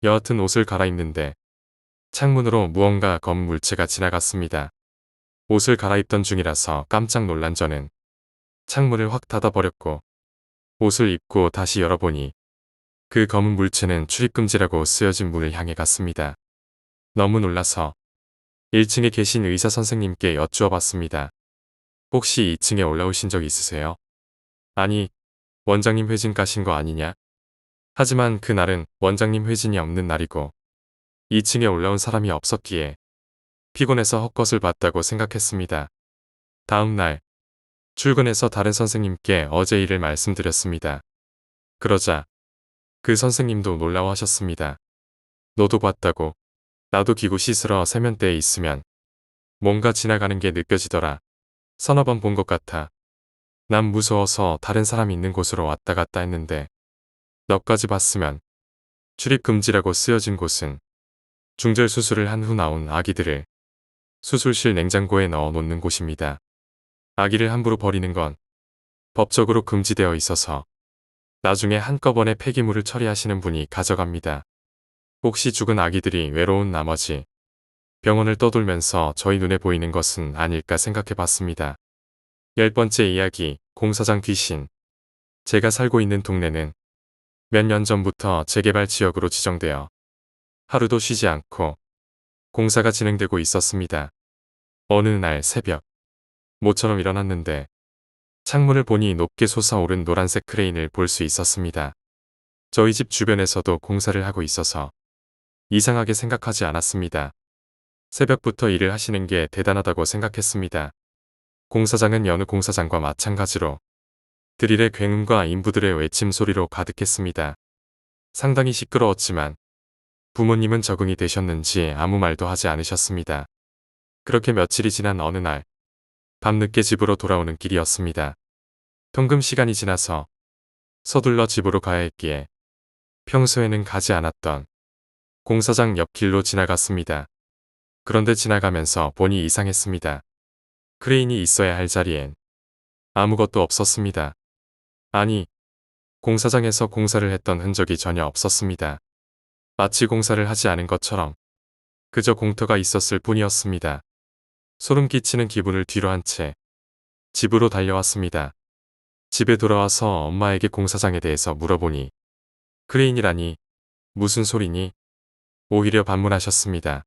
여하튼 옷을 갈아입는데 창문으로 무언가 검은 물체가 지나갔습니다. 옷을 갈아입던 중이라서 깜짝 놀란 저는 창문을 확 닫아버렸고 옷을 입고 다시 열어보니 그 검은 물체는 출입금지라고 쓰여진 문을 향해 갔습니다. 너무 놀라서 1층에 계신 의사 선생님께 여쭈어 봤습니다. 혹시 2층에 올라오신 적 있으세요? 아니, 원장님 회진 가신 거 아니냐? 하지만 그날은 원장님 회진이 없는 날이고 2층에 올라온 사람이 없었기에 피곤해서 헛것을 봤다고 생각했습니다. 다음 날 출근해서 다른 선생님께 어제 일을 말씀드렸습니다. 그러자 그 선생님도 놀라워하셨습니다. 너도 봤다고? 나도 기구 씻으러 세면대에 있으면 뭔가 지나가는 게 느껴지더라. 서너 번 본 것 같아. 난 무서워서 다른 사람 있는 곳으로 왔다 갔다 했는데 너까지 봤으면. 출입금지라고 쓰여진 곳은 중절 수술을 한 후 나온 아기들을 수술실 냉장고에 넣어 놓는 곳입니다. 아기를 함부로 버리는 건 법적으로 금지되어 있어서 나중에 한꺼번에 폐기물을 처리하시는 분이 가져갑니다. 혹시 죽은 아기들이 외로운 나머지 병원을 떠돌면서 저희 눈에 보이는 것은 아닐까 생각해 봤습니다. 10번째 이야기, 공사장 귀신. 제가 살고 있는 동네는 몇 년 전부터 재개발 지역으로 지정되어 하루도 쉬지 않고 공사가 진행되고 있었습니다. 어느 날 새벽, 모처럼 일어났는데 창문을 보니 높게 솟아오른 노란색 크레인을 볼 수 있었습니다. 저희 집 주변에서도 공사를 하고 있어서 이상하게 생각하지 않았습니다. 새벽부터 일을 하시는 게 대단하다고 생각했습니다. 공사장은 여느 공사장과 마찬가지로 드릴의 굉음과 인부들의 외침 소리로 가득했습니다. 상당히 시끄러웠지만 부모님은 적응이 되셨는지 아무 말도 하지 않으셨습니다. 그렇게 며칠이 지난 어느 날 밤늦게 집으로 돌아오는 길이었습니다. 통금 시간이 지나서 서둘러 집으로 가야 했기에 평소에는 가지 않았던 공사장 옆 길로 지나갔습니다. 그런데 지나가면서 보니 이상했습니다. 크레인이 있어야 할 자리엔 아무것도 없었습니다. 아니, 공사장에서 공사를 했던 흔적이 전혀 없었습니다. 마치 공사를 하지 않은 것처럼 그저 공터가 있었을 뿐이었습니다. 소름 끼치는 기분을 뒤로 한 채 집으로 달려왔습니다. 집에 돌아와서 엄마에게 공사장에 대해서 물어보니 크레인이라니 무슨 소리니? 오히려 반문하셨습니다.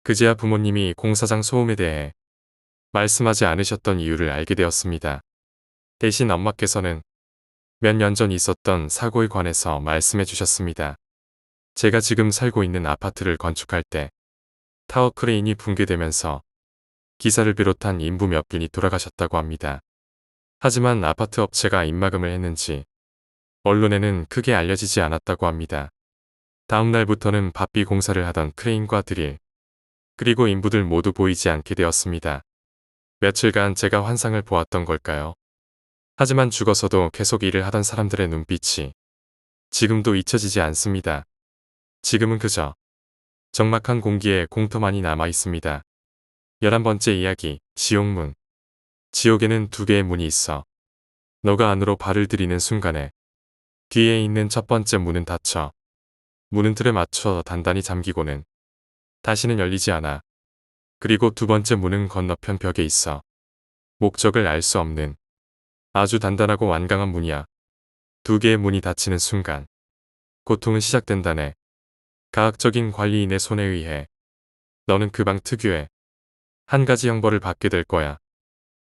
그제야 부모님이 공사장 소음에 대해 말씀하지 않으셨던 이유를 알게 되었습니다. 대신 엄마께서는 몇 년 전 있었던 사고에 관해서 말씀해 주셨습니다. 제가 지금 살고 있는 아파트를 건축할 때 타워 크레인이 붕괴되면서 기사를 비롯한 인부 몇 분이 돌아가셨다고 합니다. 하지만 아파트 업체가 입막음을 했는지 언론에는 크게 알려지지 않았다고 합니다. 다음 날부터는 바삐 공사를 하던 크레인과 드릴, 그리고 인부들 모두 보이지 않게 되었습니다. 며칠간 제가 환상을 보았던 걸까요? 하지만 죽어서도 계속 일을 하던 사람들의 눈빛이 지금도 잊혀지지 않습니다. 지금은 그저 적막한 공기에 공터만이 남아 있습니다. 11번째 이야기, 지옥문. 지옥에는 두 개의 문이 있어. 너가 안으로 발을 들이는 순간에 뒤에 있는 첫 번째 문은 닫혀 문은 틀에 맞춰 단단히 잠기고는 다시는 열리지 않아. 그리고 두 번째 문은 건너편 벽에 있어. 목적을 알 수 없는 아주 단단하고 완강한 문이야. 두 개의 문이 닫히는 순간 고통은 시작된다네. 과학적인 관리인의 손에 의해 너는 그 방 특유의 한 가지 형벌을 받게 될 거야.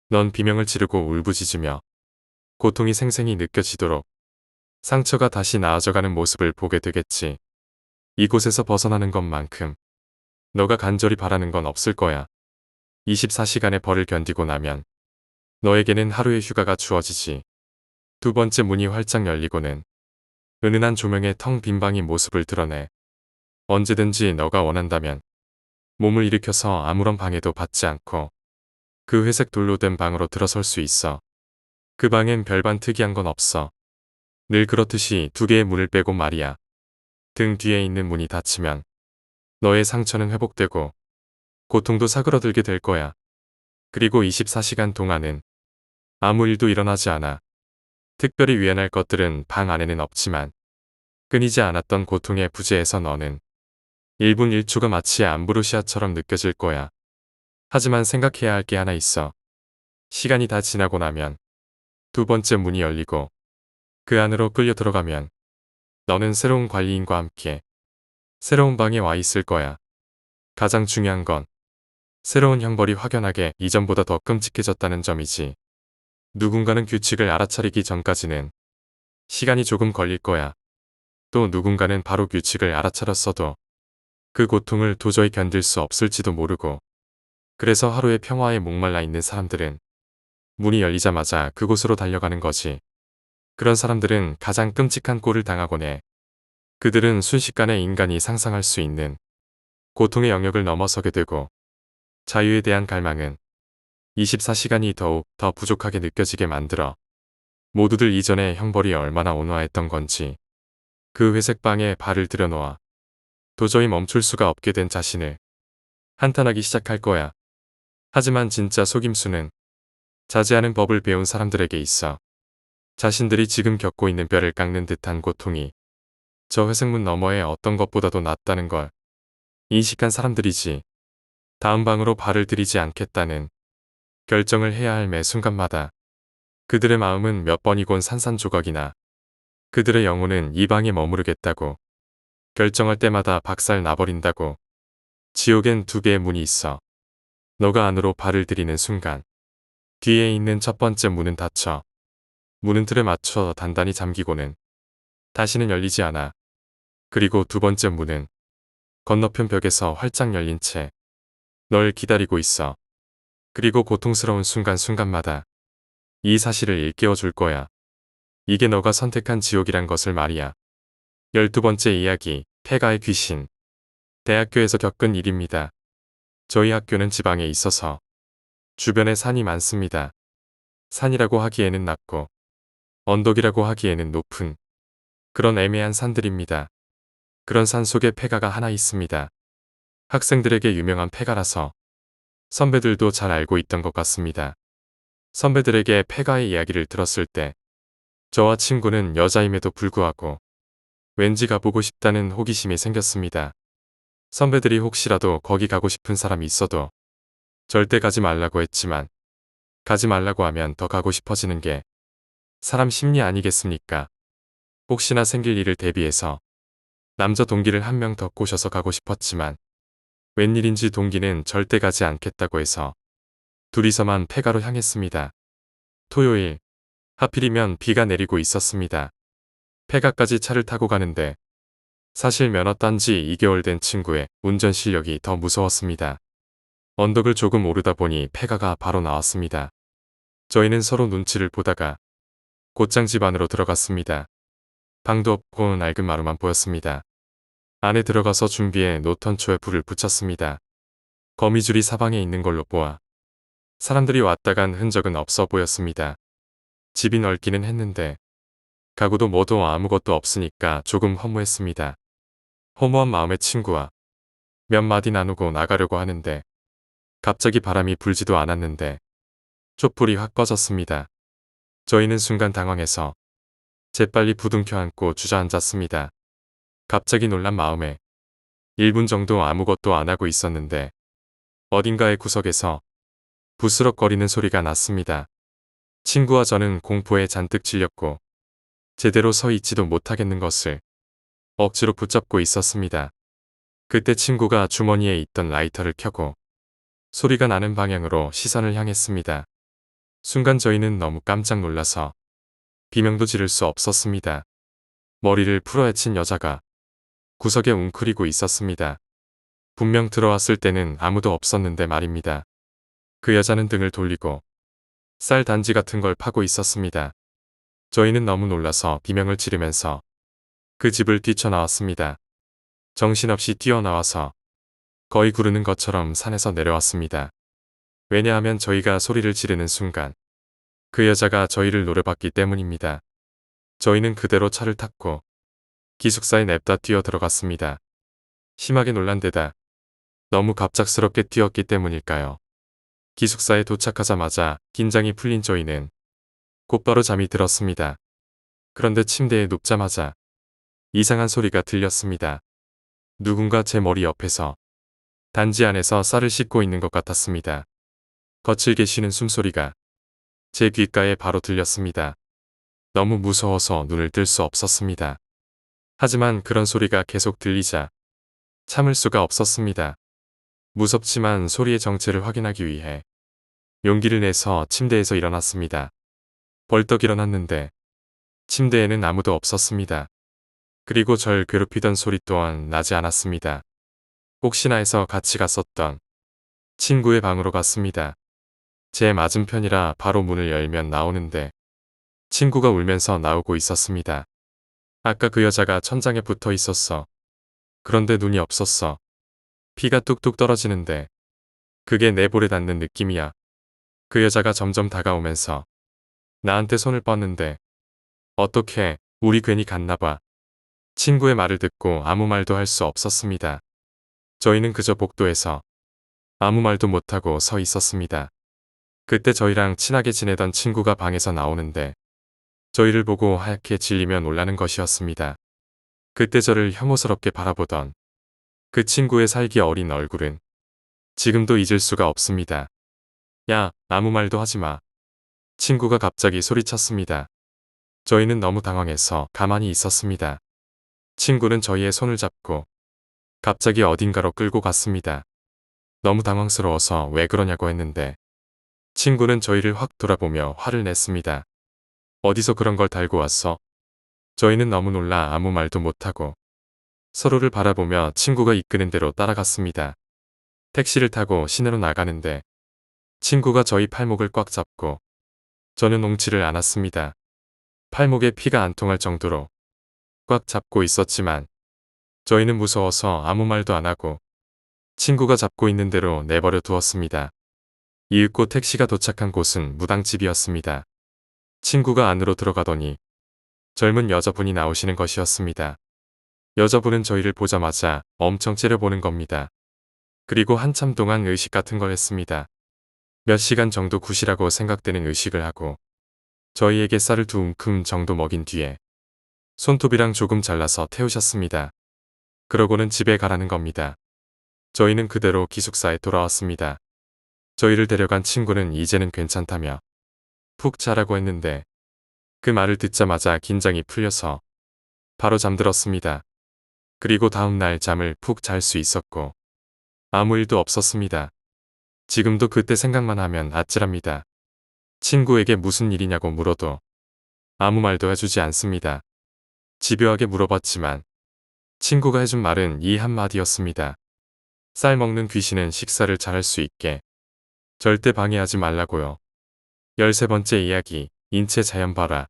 넌 비명을 지르고 울부짖으며 고통이 생생히 느껴지도록 상처가 다시 나아져가는 모습을 보게 되겠지. 이곳에서 벗어나는 것만큼 너가 간절히 바라는 건 없을 거야. 24시간의 벌을 견디고 나면 너에게는 하루의 휴가가 주어지지. 두 번째 문이 활짝 열리고는 은은한 조명에 텅 빈 방이 모습을 드러내. 언제든지 너가 원한다면 몸을 일으켜서 아무런 방해도 받지 않고 그 회색 돌로 된 방으로 들어설 수 있어. 그 방엔 별반 특이한 건 없어. 늘 그렇듯이 두 개의 문을 빼고 말이야. 등 뒤에 있는 문이 닫히면 너의 상처는 회복되고 고통도 사그러들게 될 거야. 그리고 24시간 동안은 아무 일도 일어나지 않아. 특별히 유연할 것들은 방 안에는 없지만 끊이지 않았던 고통의 부재에서 너는 1분 1초가 마치 암브로시아처럼 느껴질 거야. 하지만 생각해야 할 게 하나 있어. 시간이 다 지나고 나면 두 번째 문이 열리고 그 안으로 끌려 들어가면 너는 새로운 관리인과 함께 새로운 방에 와 있을 거야. 가장 중요한 건 새로운 형벌이 확연하게 이전보다 더 끔찍해졌다는 점이지. 누군가는 규칙을 알아차리기 전까지는 시간이 조금 걸릴 거야. 또 누군가는 바로 규칙을 알아차렸어도 그 고통을 도저히 견딜 수 없을지도 모르고. 그래서 하루의 평화에 목말라 있는 사람들은 문이 열리자마자 그곳으로 달려가는 거지. 그런 사람들은 가장 끔찍한 꼴을 당하곤 해. 그들은 순식간에 인간이 상상할 수 있는 고통의 영역을 넘어서게 되고 자유에 대한 갈망은 24시간이 더욱 더 부족하게 느껴지게 만들어. 모두들 이전의 형벌이 얼마나 온화했던 건지 그 회색 방에 발을 들여놓아 도저히 멈출 수가 없게 된 자신을 한탄하기 시작할 거야. 하지만 진짜 속임수는 자제하는 법을 배운 사람들에게 있어. 자신들이 지금 겪고 있는 뼈를 깎는 듯한 고통이 저 회색문 너머의 어떤 것보다도 낫다는 걸 인식한 사람들이지. 다음 방으로 발을 들이지 않겠다는 결정을 해야 할 매 순간마다 그들의 마음은 몇 번이곤 산산조각이나 그들의 영혼은 이 방에 머무르겠다고 결정할 때마다 박살 나버린다고. 지옥엔 두 개의 문이 있어. 너가 안으로 발을 들이는 순간 뒤에 있는 첫 번째 문은 닫혀. 문은 틀에 맞춰 단단히 잠기고는 다시는 열리지 않아. 그리고 두 번째 문은 건너편 벽에서 활짝 열린 채 널 기다리고 있어. 그리고 고통스러운 순간순간마다 이 사실을 일깨워 줄 거야. 이게 너가 선택한 지옥이란 것을 말이야. 12번째 이야기, 폐가의 귀신. 대학교에서 겪은 일입니다. 저희 학교는 지방에 있어서 주변에 산이 많습니다. 산이라고 하기에는 낮고 언덕이라고 하기에는 높은 그런 애매한 산들입니다. 그런 산 속에 폐가가 하나 있습니다. 학생들에게 유명한 폐가라서 선배들도 잘 알고 있던 것 같습니다. 선배들에게 폐가의 이야기를 들었을 때 저와 친구는 여자임에도 불구하고 왠지 가보고 싶다는 호기심이 생겼습니다. 선배들이 혹시라도 거기 가고 싶은 사람이 있어도 절대 가지 말라고 했지만 가지 말라고 하면 더 가고 싶어지는 게 사람 심리 아니겠습니까? 혹시나 생길 일을 대비해서 남자 동기를 한 명 더 꼬셔서 가고 싶었지만 웬일인지 동기는 절대 가지 않겠다고 해서 둘이서만 폐가로 향했습니다. 토요일, 하필이면 비가 내리고 있었습니다. 폐가까지 차를 타고 가는데 사실 면허 딴 지 2개월 된 친구의 운전 실력이 더 무서웠습니다. 언덕을 조금 오르다 보니 폐가가 바로 나왔습니다. 저희는 서로 눈치를 보다가 곧장 집 안으로 들어갔습니다. 방도 없고 낡은 마루만 보였습니다. 안에 들어가서 준비해 놓던 초에 불을 붙였습니다. 거미줄이 사방에 있는 걸로 보아 사람들이 왔다 간 흔적은 없어 보였습니다. 집이 넓기는 했는데 가구도 뭐도 아무것도 없으니까 조금 허무했습니다. 허무한 마음에 친구와 몇 마디 나누고 나가려고 하는데 갑자기 바람이 불지도 않았는데 촛불이 확 꺼졌습니다. 저희는 순간 당황해서 재빨리 부둥켜 안고 주저앉았습니다. 갑자기 놀란 마음에 1분 정도 아무것도 안 하고 있었는데 어딘가의 구석에서 부스럭거리는 소리가 났습니다. 친구와 저는 공포에 잔뜩 질렸고 제대로 서 있지도 못하겠는 것을 억지로 붙잡고 있었습니다. 그때 친구가 주머니에 있던 라이터를 켜고 소리가 나는 방향으로 시선을 향했습니다. 순간 저희는 너무 깜짝 놀라서 비명도 지를 수 없었습니다. 머리를 풀어헤친 여자가 구석에 웅크리고 있었습니다. 분명 들어왔을 때는 아무도 없었는데 말입니다. 그 여자는 등을 돌리고 쌀 단지 같은 걸 파고 있었습니다. 저희는 너무 놀라서 비명을 지르면서 그 집을 뛰쳐나왔습니다. 정신없이 뛰어나와서 거의 구르는 것처럼 산에서 내려왔습니다. 왜냐하면 저희가 소리를 지르는 순간 그 여자가 저희를 노려봤기 때문입니다. 저희는 그대로 차를 탔고 기숙사에 냅다 뛰어 들어갔습니다. 심하게 놀란 데다 너무 갑작스럽게 뛰었기 때문일까요? 기숙사에 도착하자마자 긴장이 풀린 저희는 곧바로 잠이 들었습니다. 그런데 침대에 눕자마자 이상한 소리가 들렸습니다. 누군가 제 머리 옆에서 단지 안에서 쌀을 씻고 있는 것 같았습니다. 거칠게 쉬는 숨소리가 제 귓가에 바로 들렸습니다. 너무 무서워서 눈을 뜰 수 없었습니다. 하지만 그런 소리가 계속 들리자 참을 수가 없었습니다. 무섭지만 소리의 정체를 확인하기 위해 용기를 내서 침대에서 일어났습니다. 벌떡 일어났는데 침대에는 아무도 없었습니다. 그리고 절 괴롭히던 소리 또한 나지 않았습니다. 혹시나 해서 같이 갔었던 친구의 방으로 갔습니다. 제 맞은편이라 바로 문을 열면 나오는데 친구가 울면서 나오고 있었습니다. 아까 그 여자가 천장에 붙어 있었어. 그런데 눈이 없었어. 피가 뚝뚝 떨어지는데 그게 내 볼에 닿는 느낌이야. 그 여자가 점점 다가오면서 나한테 손을 뻗는데 어떡해, 우리 괜히 갔나봐. 친구의 말을 듣고 아무 말도 할 수 없었습니다. 저희는 그저 복도에서 아무 말도 못하고 서 있었습니다. 그때 저희랑 친하게 지내던 친구가 방에서 나오는데 저희를 보고 하얗게 질리며 놀라는 것이었습니다. 그때 저를 혐오스럽게 바라보던 그 친구의 살기 어린 얼굴은 지금도 잊을 수가 없습니다. 야, 아무 말도 하지 마. 친구가 갑자기 소리쳤습니다. 저희는 너무 당황해서 가만히 있었습니다. 친구는 저희의 손을 잡고 갑자기 어딘가로 끌고 갔습니다. 너무 당황스러워서 왜 그러냐고 했는데 친구는 저희를 확 돌아보며 화를 냈습니다. 어디서 그런 걸 달고 왔어? 저희는 너무 놀라 아무 말도 못하고 서로를 바라보며 친구가 이끄는 대로 따라갔습니다. 택시를 타고 시내로 나가는데 친구가 저희 팔목을 꽉 잡고 저는 옹치를 않았습니다. 팔목에 피가 안 통할 정도로 꽉 잡고 있었지만 저희는 무서워서 아무 말도 안 하고 친구가 잡고 있는 대로 내버려 두었습니다. 이윽고 택시가 도착한 곳은 무당집이었습니다. 친구가 안으로 들어가더니 젊은 여자분이 나오시는 것이었습니다. 여자분은 저희를 보자마자 엄청 째려보는 겁니다. 그리고 한참 동안 의식 같은 걸 했습니다. 몇 시간 정도 굿이라고 생각되는 의식을 하고 저희에게 쌀을 2움큼 정도 먹인 뒤에 손톱이랑 조금 잘라서 태우셨습니다. 그러고는 집에 가라는 겁니다. 저희는 그대로 기숙사에 돌아왔습니다. 저희를 데려간 친구는 이제는 괜찮다며 푹 자라고 했는데 그 말을 듣자마자 긴장이 풀려서 바로 잠들었습니다. 그리고 다음날 잠을 푹 잘 수 있었고 아무 일도 없었습니다. 지금도 그때 생각만 하면 아찔합니다. 친구에게 무슨 일이냐고 물어도 아무 말도 해주지 않습니다. 집요하게 물어봤지만 친구가 해준 말은 이 한마디였습니다. 쌀 먹는 귀신은 식사를 잘할 수 있게 절대 방해하지 말라고요. 13번째 이야기, 인체 자연 발화.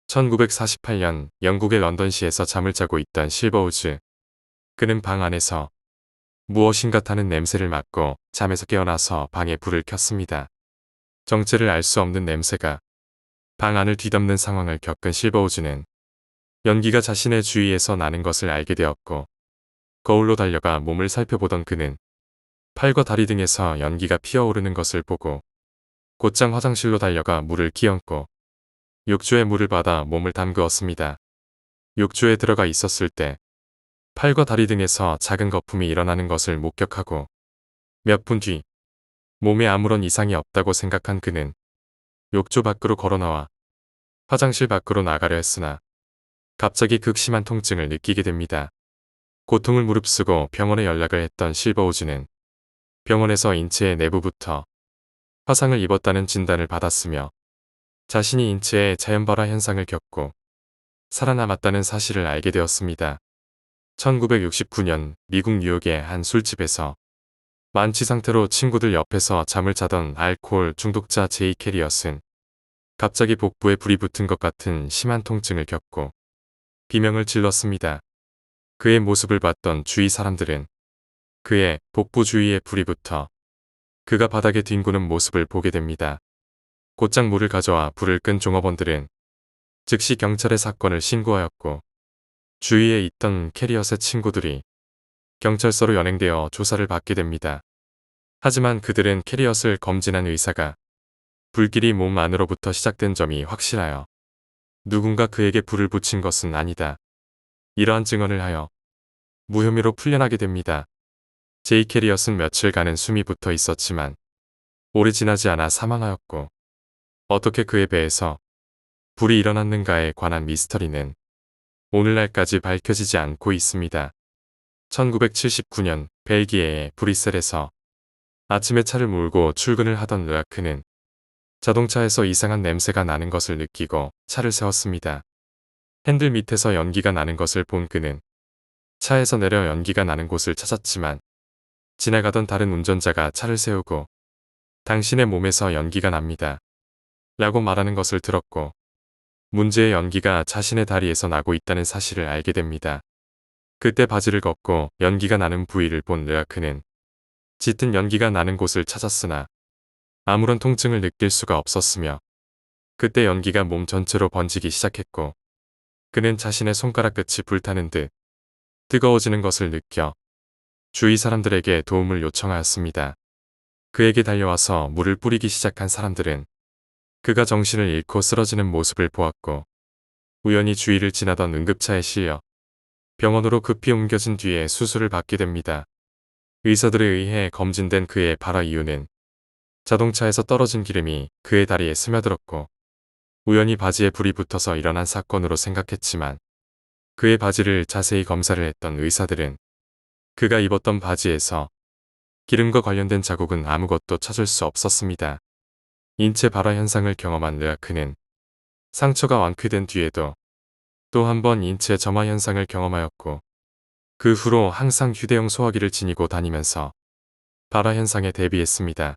1948년 영국의 런던시에서 잠을 자고 있던 실버우즈. 그는 방 안에서 무엇인가 타는 냄새를 맡고 잠에서 깨어나서 방에 불을 켰습니다. 정체를 알 수 없는 냄새가 방 안을 뒤덮는 상황을 겪은 실버우즈는 연기가 자신의 주위에서 나는 것을 알게 되었고 거울로 달려가 몸을 살펴보던 그는 팔과 다리 등에서 연기가 피어오르는 것을 보고 곧장 화장실로 달려가 물을 끼얹고 욕조에 물을 받아 몸을 담그었습니다. 욕조에 들어가 있었을 때 팔과 다리 등에서 작은 거품이 일어나는 것을 목격하고 몇 분 뒤 몸에 아무런 이상이 없다고 생각한 그는 욕조 밖으로 걸어나와 화장실 밖으로 나가려 했으나 갑자기 극심한 통증을 느끼게 됩니다. 고통을 무릅쓰고 병원에 연락을 했던 실버우즈는 병원에서 인체의 내부부터 화상을 입었다는 진단을 받았으며 자신이 인체의 자연발화 현상을 겪고 살아남았다는 사실을 알게 되었습니다. 1969년 미국 뉴욕의 한 술집에서 만취 상태로 친구들 옆에서 잠을 자던 알코올 중독자 제이 캐리엇은 갑자기 복부에 불이 붙은 것 같은 심한 통증을 겪고 비명을 질렀습니다. 그의 모습을 봤던 주위 사람들은 그의 복부 주위에 불이 붙어 그가 바닥에 뒹구는 모습을 보게 됩니다. 곧장 물을 가져와 불을 끈 종업원들은 즉시 경찰에 사건을 신고하였고 주위에 있던 캐리엇의 친구들이 경찰서로 연행되어 조사를 받게 됩니다. 하지만 그들은 캐리엇을 검진한 의사가 불길이 몸 안으로부터 시작된 점이 확실하여 누군가 그에게 불을 붙인 것은 아니다. 이러한 증언을 하여 무혐의로 풀려나게 됩니다. 제이 캐리엇은 며칠간은 숨이 붙어 있었지만 오래 지나지 않아 사망하였고 어떻게 그의 배에서 불이 일어났는가에 관한 미스터리는 오늘날까지 밝혀지지 않고 있습니다. 1979년 벨기에의 브뤼셀에서 아침에 차를 몰고 출근을 하던 르아크는 자동차에서 이상한 냄새가 나는 것을 느끼고 차를 세웠습니다. 핸들 밑에서 연기가 나는 것을 본 그는 차에서 내려 연기가 나는 곳을 찾았지만 지나가던 다른 운전자가 차를 세우고 당신의 몸에서 연기가 납니다. 라고 말하는 것을 들었고 문제의 연기가 자신의 다리에서 나고 있다는 사실을 알게 됩니다. 그때 바지를 걷고 연기가 나는 부위를 본 르아크는 짙은 연기가 나는 곳을 찾았으나 아무런 통증을 느낄 수가 없었으며 그때 연기가 몸 전체로 번지기 시작했고 그는 자신의 손가락 끝이 불타는 듯 뜨거워지는 것을 느껴 주위 사람들에게 도움을 요청하였습니다. 그에게 달려와서 물을 뿌리기 시작한 사람들은 그가 정신을 잃고 쓰러지는 모습을 보았고 우연히 주위를 지나던 응급차에 실려 병원으로 급히 옮겨진 뒤에 수술을 받게 됩니다. 의사들에 의해 검진된 그의 발화 이유는 자동차에서 떨어진 기름이 그의 다리에 스며들었고 우연히 바지에 불이 붙어서 일어난 사건으로 생각했지만 그의 바지를 자세히 검사를 했던 의사들은 그가 입었던 바지에서 기름과 관련된 자국은 아무것도 찾을 수 없었습니다. 인체 발화 현상을 경험한 르아크는 상처가 완쾌된 뒤에도 또 한 번 인체 점화 현상을 경험하였고 그 후로 항상 휴대용 소화기를 지니고 다니면서 발화 현상에 대비했습니다.